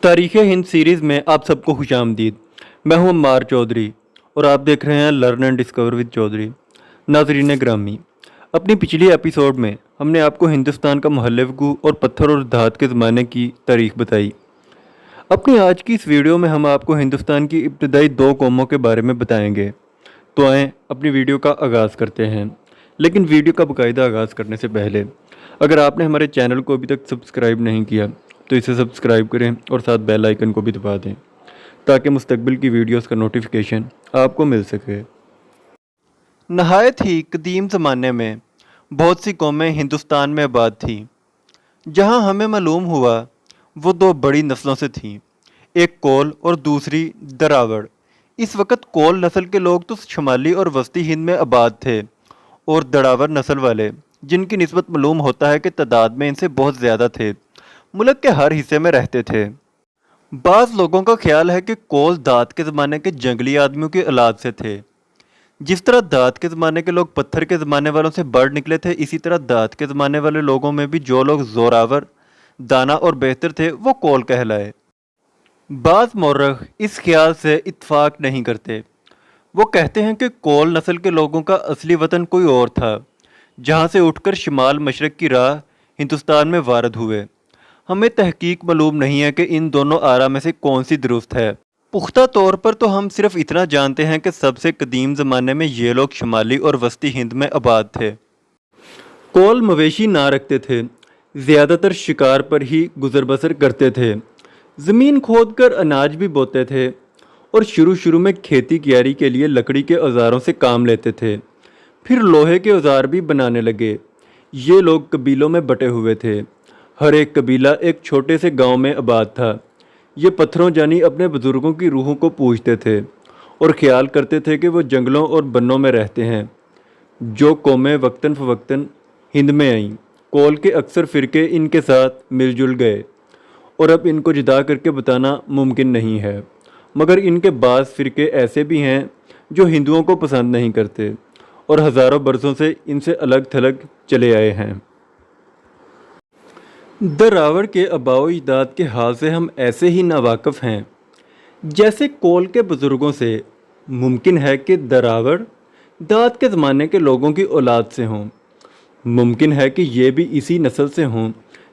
तारीख़ हिंद सीरीज़ में आप सबको खुश आमदीद। मैं हूं अम्मार चौधरी और आप देख रहे हैं learn and discover with Chaudhry. नाज़रीन ग्रामी, अपनी पिछली एपिसोड में हमने आपको हिंदुस्तान का महल्ले और पत्थर और धात के ज़माने की तारीख़ बताई। अपनी आज की इस वीडियो में हम आपको हिंदुस्तान की इब्तदाई दो कौमों के बारे में बताएंगे। तो आएँ अपनी वीडियो का आगाज़ करते हैं। लेकिन वीडियो का बाकायदा आगाज़ करने से पहले अगर आपने हमारे चैनल को अभी तक सब्सक्राइब नहीं किया तो इसे सब्सक्राइब करें और साथ बेल आइकन को भी दबा दें ताकि मुस्तकबिल की वीडियोस का नोटिफिकेशन आपको मिल सके। नहायत ही कदीम ज़माने में बहुत सी कौमें हिंदुस्तान में आबाद थीं। जहां हमें मालूम हुआ वो दो बड़ी नस्लों से थीं, एक कोल और दूसरी दरावड़। इस वक्त कोल नस्ल के लोग तो शुमाली और वस्ती हिंद में आबाद थे और दड़ावर नस्ल वाले, जिनकी निस्बत मालूम होता है कि तादाद में इनसे बहुत ज़्यादा थे, मुल्क के हर हिस्से में रहते थे। बाज़ लोगों का ख्याल है कि कोल दात के ज़माने के जंगली आदमियों की औलाद से थे। जिस तरह दात के ज़माने के लोग पत्थर के ज़माने वालों से बढ़ निकले थे, इसी तरह दात के ज़माने वाले लोगों में भी जो लोग जोरावर, दाना और बेहतर थे वो कोल कहलाए। बाज़ मौरख इस ख्याल से इत्फाक नहीं करते। वो कहते हैं कि कोल नस्ल के लोगों का असली वतन कोई और था, जहाँ से उठकर शिमाल मशरक़ की राह हिंदुस्तान में वारद हुए। हमें तहकीक मालूम नहीं है कि इन दोनों आरा में से कौन सी दुरुस्त है। पुख्ता तौर पर तो हम सिर्फ इतना जानते हैं कि सबसे कदीम ज़माने में ये लोग शुमाली और वस्ती हिंद में आबाद थे। कोल मवेशी ना रखते थे, ज़्यादातर शिकार पर ही गुजर बसर करते थे। ज़मीन खोद कर अनाज भी बोते थे और शुरू में खेती कियारी के लिए लकड़ी के औज़ारों से काम लेते थे। फिर लोहे के औज़ार भी बनाने लगे। ये लोग कबीलों में बटे हुए थे। हर एक कबीला एक छोटे से गांव में आबाद था। ये पत्थरों जानी अपने बुज़ुर्गों की रूहों को पूजते थे और ख्याल करते थे कि वो जंगलों और बन्नों में रहते हैं। जो कौमें वक्तन फ़वक्तन हिंद में आईं, कोल के अक्सर फ़िरके इनके साथ मिलजुल गए और अब इनको जुदा करके बताना मुमकिन नहीं है। मगर इनके बाज़ फ़िरके ऐसे भी हैं जो हिंदुओं को पसंद नहीं करते और हज़ारों बरसों से इनसे अलग थलग चले आए हैं। दरावड़ के आबाओ अजदाद के हाल से हम ऐसे ही नावाकिफ़ हैं जैसे कोल के बुज़ुर्गों से। मुमकिन है कि दरावड़ दात के ज़माने के लोगों की औलाद से हों। मुमकिन है कि ये भी इसी नस्ल से हों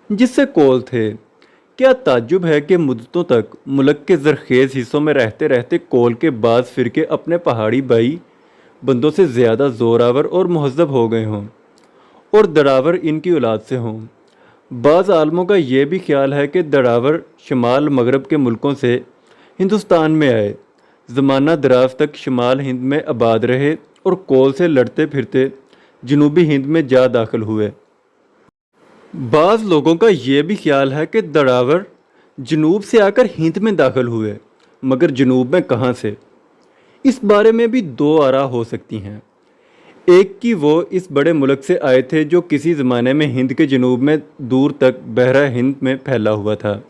जिससे कोल थे। क्या ताज्जुब है कि मुद्दतों तक मुल्क के ज़रखेज़ हिस्सों में रहते रहते कोल के बाज़ फ़िरके अपने पहाड़ी भाई बंदों से ज़्यादा ज़ोरावर और महज़्ज़ब हो गए हों और दरावड़ इनकी औलाद से हों। बाज़ आलमों का ये भी ख्याल है कि दरावड़ शमाल मगरब के मुल्कों से हिंदुस्तान में आए, ज़माना दराज तक शमाल हिंद में आबाद रहे और कोल से लड़ते फिरते जनूबी हिंद में जा दाखिल हुए। बाज़ लोगों का ये भी ख्याल है कि दरावड़ जनूब से आकर हिंद में दाखिल हुए, मगर जनूब में कहाँ से, इस बारे में भी दो आरा हो सकती हैं। एक कि वो इस बड़े मुल्क से आए थे जो किसी ज़माने में हिंद के जनूब में दूर तक बहरा हिंद में फैला हुआ था,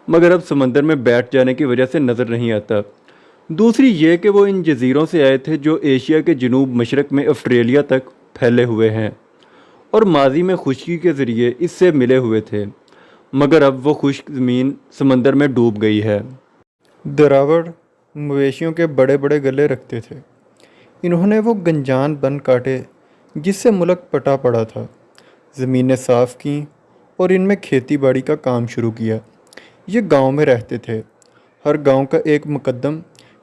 मगर अब समंदर में बैठ जाने की वजह से नज़र नहीं आता। दूसरी ये कि वो इन जजीरों से आए थे जो एशिया के जनूब मशरक़ में ऑस्ट्रेलिया तक फैले हुए हैं और माजी में खुश्की के ज़रिए इससे मिले हुए थे, मगर अब वो खुश्क ज़मीन समंदर में डूब गई है। दरावड़ मवेशियों के बड़े बड़े गले रखते थे। इन्होंने वो गंजान बन काटे जिससे मुल्क पटा पड़ा था, ज़मीनें साफ़ की और इनमें खेती बाड़ी का काम शुरू किया। ये गांव में रहते थे। हर गांव का एक मुकद्दम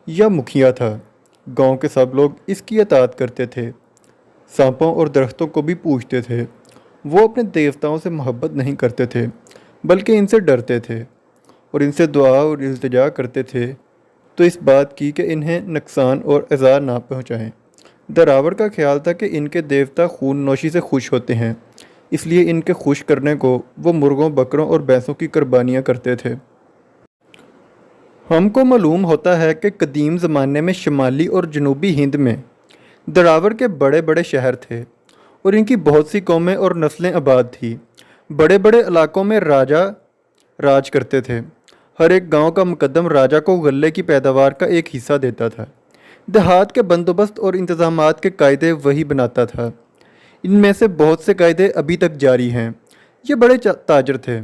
या मुखिया था। गांव के सब लोग इसकी अतात करते थे। सांपों और दरख्तों को भी पूजते थे। वो अपने देवताओं से मोहब्बत नहीं करते थे बल्कि इनसे डरते थे और इनसे दुआ और इल्तिजा करते थे तो इस बात की कि इन्हें नुकसान और अज़ार ना पहुँचाएँ। दरावड़ का ख्याल था कि इनके देवता खून नोशी से खुश होते हैं, इसलिए इनके खुश करने को वो मुर्गों, बकरों और भैंसों की कुर्बानियाँ करते थे। हमको मालूम होता है कि कदीम ज़माने में शुमाली और जनूबी हिंद में दरावड़ के बड़े बड़े शहर थे और इनकी बहुत सी कौमें और नस्लें आबाद थी। बड़े बड़े इलाकों में राजा राज करते थे। हर एक गांव का मुकद्दम राजा को गल्ले की पैदावार का एक हिस्सा देता था। देहात के बंदोबस्त और इंतज़ामात के कायदे वही बनाता था। इनमें से बहुत से कायदे अभी तक जारी हैं। ये बड़े ताजर थे।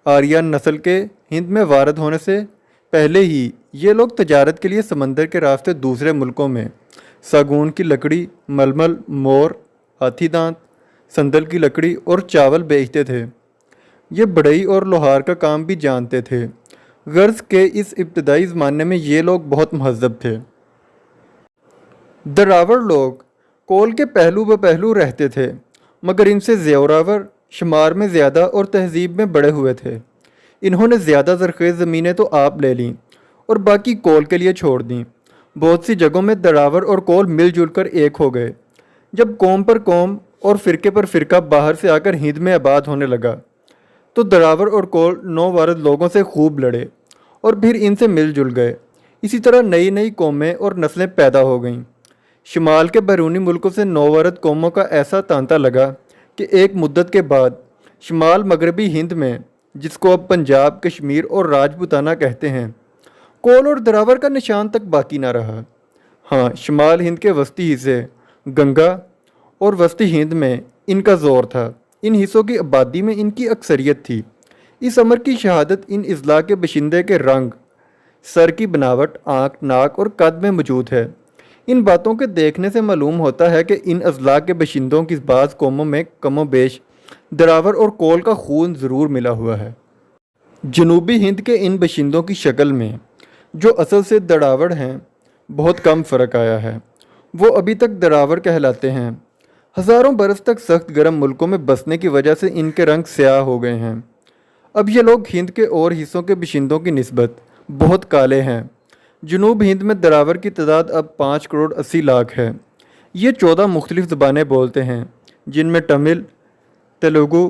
आर्यन नस्ल के हिंद में वारद होने से पहले ही ये लोग तजारत के लिए समंदर के रास्ते दूसरे मुल्कों में सागौन की लकड़ी, मलमल, मोर, हाथी दांत, संदल की लकड़ी और चावल बेचते थे। ये बढ़ई और लोहार का काम भी जानते थे। गर्ज के इस इब्तदाई ज़माने में ये लोग बहुत महज़ब थे। दरावर लोग कोल के पहलू ब पहलू रहते थे, मगर इनसे ज़ोरावर, शुमार में ज़्यादा और तहजीब में बड़े हुए थे। इन्होंने ज़्यादा ज़रख़ेज़ ज़मीनें तो आप ले लीं और बाकी कोल के लिए छोड़ दी। बहुत सी जगहों में दरावर और कोल मिलजुल कर एक हो गए। जब कौम पर कौम और फ़िरके पर फ़िरका बाहर से आकर हिंद में आबाद होने लगा तो दरावर और कोल नौ वारद लोगों से खूब लड़े और फिर इनसे मिलजुल गए। इसी तरह नई नई कौमें और नस्लें पैदा हो गईं। शुमाल के बैरूनी मुल्कों से नौ वारद कौमों का ऐसा तांता लगा कि एक मुद्दत के बाद शुमाल मगरबी हिंद में, जिसको अब पंजाब, कश्मीर और राजपूताना कहते हैं, कोल और दरावर का निशान तक बाकी ना रहा। हाँ, शुमाल हिंद के वस्ती हिस्से गंगा और वस्ती हिंद में इनका ज़ोर था। इन हिस्सों की आबादी में इनकी अक्सरियत थी। इस अमर की शहादत इन अजला के बशिंदे के रंग, सर की बनावट, आँख, नाक और कद में मौजूद है। इन बातों के देखने से मालूम होता है कि इन अजला के बशिंदों की बाज़ कौमों में कमो बेश दरावर और कोल का खून ज़रूर मिला हुआ है। जनूबी हिंद के इन बशिंदों की शक्ल में, जो असल से दरावर हैं, बहुत कम फ़र्क आया है। वो अभी तक दरावर कहलाते हैं। हज़ारों बरस तक सख्त गर्म मुल्कों में बसने की वजह से इनके रंग स्याह हो गए हैं। अब ये लोग हिंद के और हिस्सों के बशिंदों की निस्बत बहुत काले हैं। जनूब हिंद में दरावर की तादाद अब 5 करोड़ 80 लाख है। ये 14 मुख्तलिफ़ ज़बानें बोलते हैं, जिनमें तमिल, तेलुगु,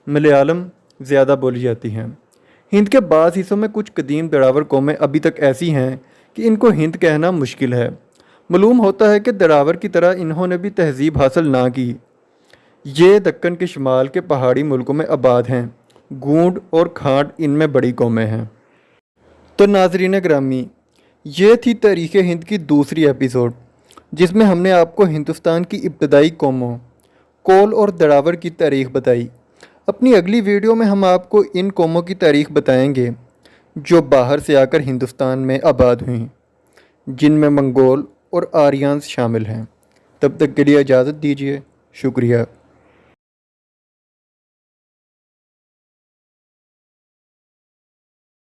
मलयालम ज़्यादा बोली जाती हैं। हिंद के बाज़ हिस्सों में कुछ कदीम दरावर कौमें अभी तक ऐसी हैं कि इनको हिंद कहना मुश्किल है। मालूम होता है कि दरावर की तरह इन्होंने भी तहजीब हासिल ना की। ये दक्कन के शुमाल के पहाड़ी मुल्कों में आबाद हैं। गूंड और खांड इनमें बड़ी कौमें हैं। तो नाज़रीन ग्रामी, ये थी तारीख़ हिंद की दूसरी एपिसोड, जिसमें हमने आपको हिंदुस्तान की इब्तदाई कौमों कोल और दरावर की तारीख़ बताई। अपनी अगली वीडियो में हम आपको इन कौमों की तारीख़ बताएंगे जो बाहर से आकर हिंदुस्तान में आबाद हुई, जिनमें मंगोल और आर्यंस शामिल हैं। तब तक के लिए इजाज़त दीजिए। शुक्रिया।